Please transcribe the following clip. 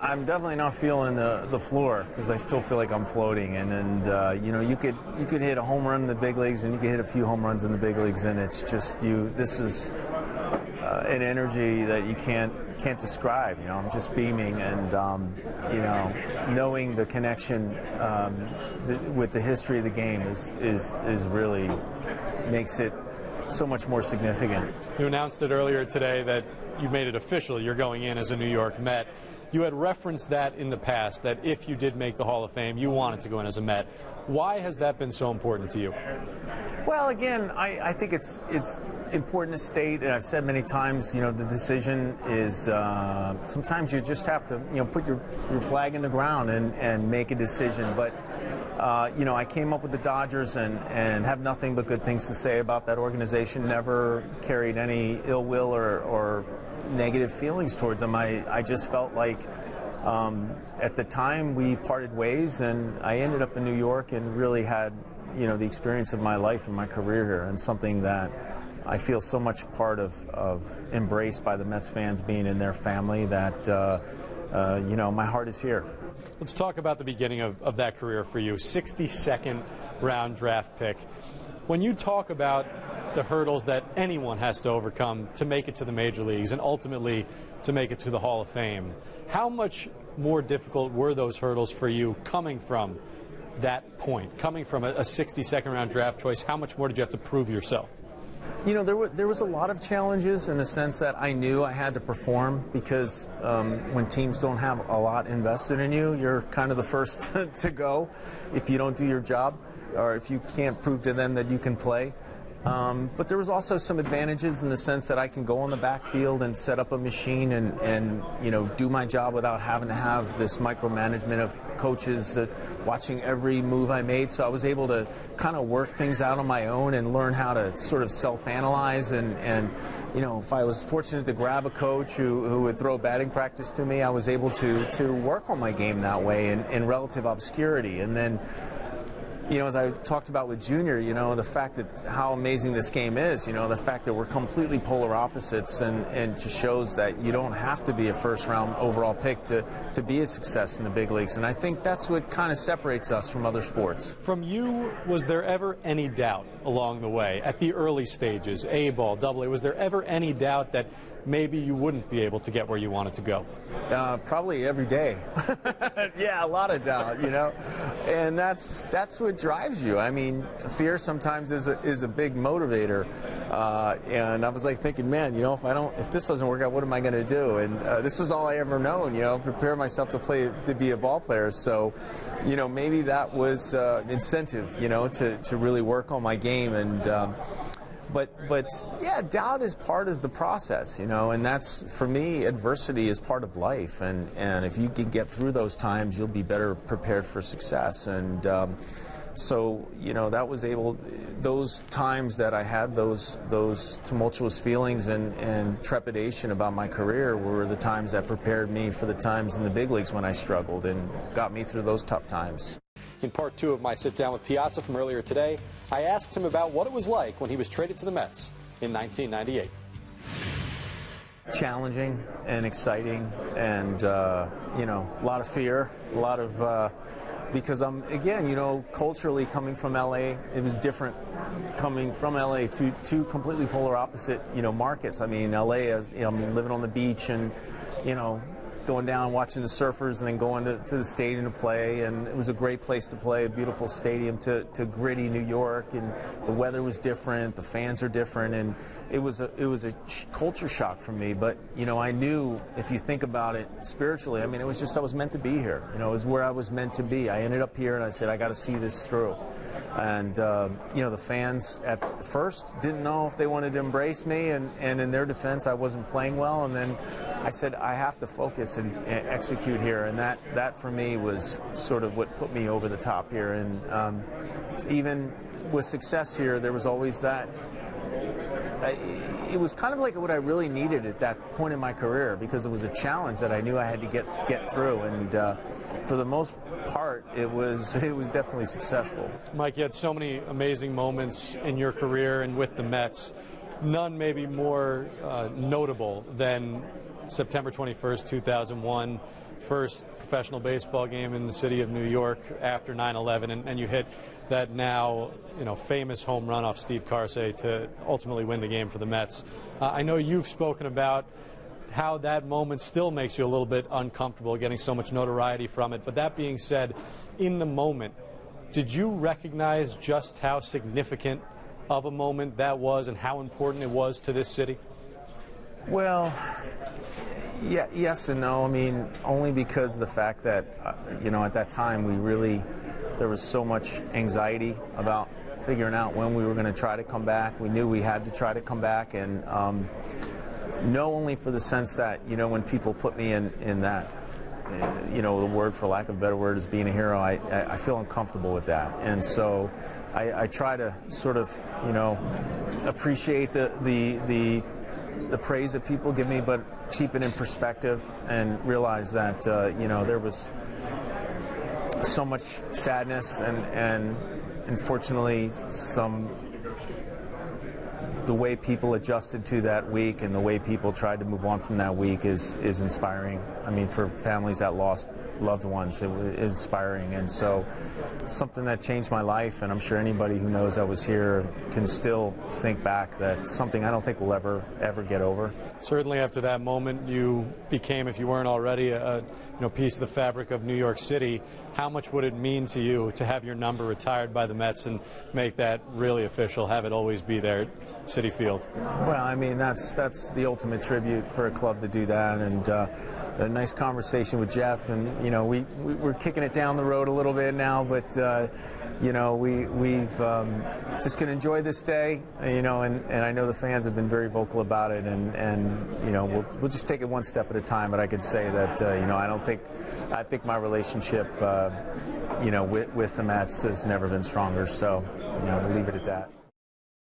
I'm definitely not feeling the floor because I still feel like I'm floating. And you know, you could hit a home run in the big leagues, and you could hit a few home runs in the big leagues, and it's just this is an energy that you can't describe. You know, I'm just beaming, and you know, knowing the connection with the history of the game is really makes it so much more significant. You announced it earlier today that you made it official. You're going in as a New York Met. You had referenced that in the past, that if you did make the Hall of Fame, you wanted to go in as a Met. Why has that been so important to you? Well, again, I think it's important to state, and I've said many times, you know, the decision is sometimes you just have to, you know, put your flag in the ground and make a decision. But you know, I came up with the Dodgers and have nothing but good things to say about that organization. Never carried any ill will or negative feelings towards them. I just felt like at the time we parted ways, and I ended up in New York and really had, you know, the experience of my life and my career here, and something that I feel so much part of embraced by the Mets fans, being in their family, that you know, my heart is here. Let's talk about the beginning of that career for you. 62nd round draft pick. When you talk about the hurdles that anyone has to overcome to make it to the major leagues and ultimately to make it to the Hall of Fame, how much more difficult were those hurdles for you coming from that point, coming from a 62nd round draft choice? How much more did you have to prove yourself? You know, there was a lot of challenges in the sense that I knew I had to perform, because when teams don't have a lot invested in you, you're kind of the first to go if you don't do your job, or if you can't prove to them that you can play. But there was also some advantages in the sense that I can go on the backfield and set up a machine and you know, do my job without having to have this micromanagement of coaches watching every move I made. So I was able to kind of work things out on my own and learn how to sort of self-analyze, and you know, if I was fortunate to grab a coach who would throw batting practice to me, I was able to work on my game that way in relative obscurity. And then, you know, as I talked about with Junior, you know, the fact that how amazing this game is, you know, the fact that we're completely polar opposites, and just shows that you don't have to be a first-round overall pick to be a success in the big leagues. And I think that's what kind of separates us from other sports. From you, was there ever any doubt along the way, at the early stages, A-ball, double-A, was there ever any doubt that maybe you wouldn't be able to get where you wanted to go? Probably every day. Yeah, a lot of doubt, you know, and that's what drives you. I mean, fear sometimes is a big motivator, and I was like thinking, man, you know, if this doesn't work out, what am I going to do? And this is all I ever known, you know, prepare myself to be a ball player. So, you know, maybe that was incentive, you know, to really work on my game. And But yeah, doubt is part of the process, you know, and that's, for me, adversity is part of life, and if you can get through those times, you'll be better prepared for success. And so, you know, that was those times that I had those tumultuous feelings and trepidation about my career were the times that prepared me for the times in the big leagues when I struggled, and got me through those tough times. In part 2 of my sit-down with Piazza from earlier today, I asked him about what it was like when he was traded to the Mets in 1998. Challenging and exciting, and you know, a lot of fear, a lot of because I'm, again, you know, culturally coming from LA, it was different coming from LA to two completely polar opposite, you know, markets. I mean, LA, as you know, I'm living on the beach and, you know, going down, watching the surfers, and then going to the stadium to play. And it was a great place to play, a beautiful stadium, to gritty New York, and the weather was different, the fans are different, and it was a culture shock for me. But, you know, I knew, if you think about it spiritually, I mean, it was just, I was meant to be here. You know, it was where I was meant to be. I ended up here, and I said, I got to see this through. And, you know, the fans at first didn't know if they wanted to embrace me, and in their defense, I wasn't playing well. And then I said, I have to focus and execute here. And that for me was sort of what put me over the top here. And even with success here, there was always that. It was kind of like what I really needed at that point in my career, because it was a challenge that I knew I had to get through. And for the most part, it was definitely successful. Mike, you had so many amazing moments in your career and with the Mets. none maybe more notable than September 21st, 2001, first professional baseball game in the city of New York after 9/11, and you hit that now famous home run off Steve Carsey to ultimately win the game for the Mets. I know you've spoken about how that moment still makes you a little bit uncomfortable getting so much notoriety from it. But that being said, in the moment, did you recognize just how significant of a moment that was and how important it was to this city? Well, yeah, yes and no. I mean, only because of the fact that, at that time there was so much anxiety about figuring out when we were going to try to come back. We knew we had to try to come back, and no, only for the sense that, when people put me in that, the word, for lack of a better word, is being a hero, I feel uncomfortable with that. And so I try to sort of, appreciate the praise that people give me, but keep it in perspective and realize that, there was so much sadness and unfortunately the way people adjusted to that week and the way people tried to move on from that week is inspiring. I mean, for families that lost loved ones, it was inspiring. And so something that changed my life, and I'm sure anybody who knows I was here can still think back, that something I don't think we'll ever get over. Certainly after that moment, you became, if you weren't already, a piece of the fabric of New York City. How much would it mean to you to have your number retired by the Mets and make that really official, have it always be there at Citi Field? Well, I mean, that's the ultimate tribute for a club to do that, and a nice conversation with Jeff, and we're kicking it down the road a little bit now, but we've just going to enjoy this day, and I know the fans have been very vocal about it, and we'll just take it one step at a time. But I could say that I think my relationship with the Mets has never been stronger, so we'll leave it at that.